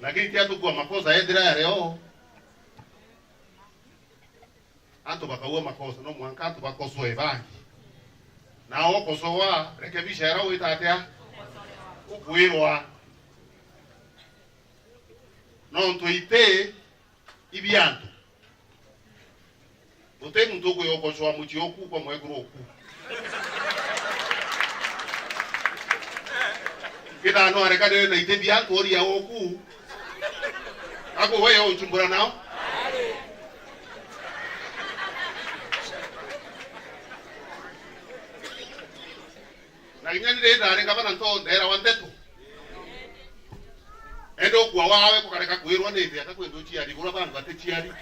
lakini tia tu kwa makosa yendira ya leo anto bakaua makosa no mwanka anto bakoso evangi na okosowa rekebisha era witatea ukuirwa no ntuite ibianto ote muntu ko yokosowa muchioku kwa mweguru oku kita no arekade na ite bianto ori ya oku ako wewe uchumbura nao na kinyani de dare kabana nto ndera wandetu endo kwa wawe kukareka kuirwa nende atakwendo chiari kula bantu bate chiari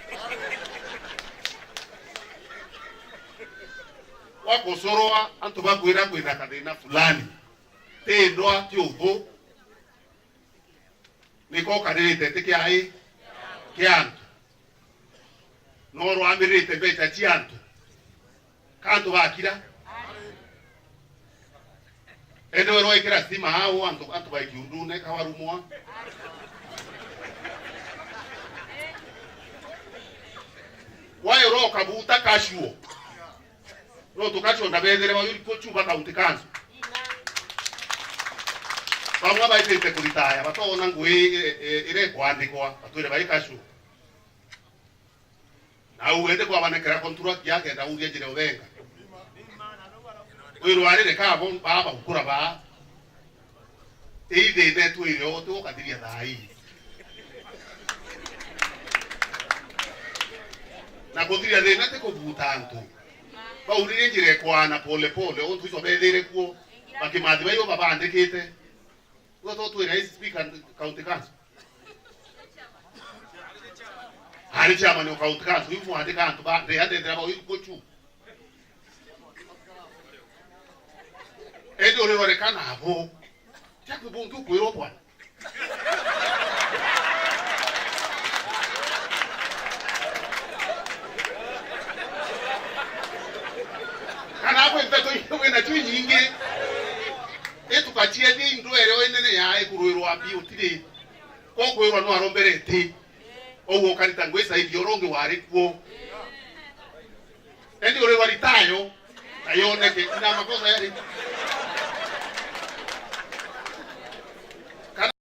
wako soroa antu bakwira kwenda kadena fulani tendwa tyobo niko kadete teke ai kiantu noro amirite beta chiantu kantu bakira endo ero ikira stima hao antu bakiundune kawarumwa wayo ro kabuta kashuo ro tukacho ndabezere bayuri pochuba kaunti kanzo bamwa baitete kulitaya batona ngwe ire kwandikwa batwire bayikashu na uende kwa banekera kontura yake nda uye jire ovenga wiro arire kabo baba ukura ba ide netu ile oto kadiria dai na kodiria de nate ko butanto ba urire jire kwana pole pole ontu iso bedere kuo bakimadi bayo baba andikite woto tu rais speaker county council hari chama no county council yufu andika antu ba de ade draba yufu kochu edo le wale kana hapo chaku buntu kuiro bwana kana hapo mtoto yeye na tu nyingi etu kachie ndi ndo ere wenene ya ekuruirwa abi utire kokuirwa no aromberete owo kanita ngwesa hivi oronge wari kuo endi ore waritayo ayone ke ina makosa yari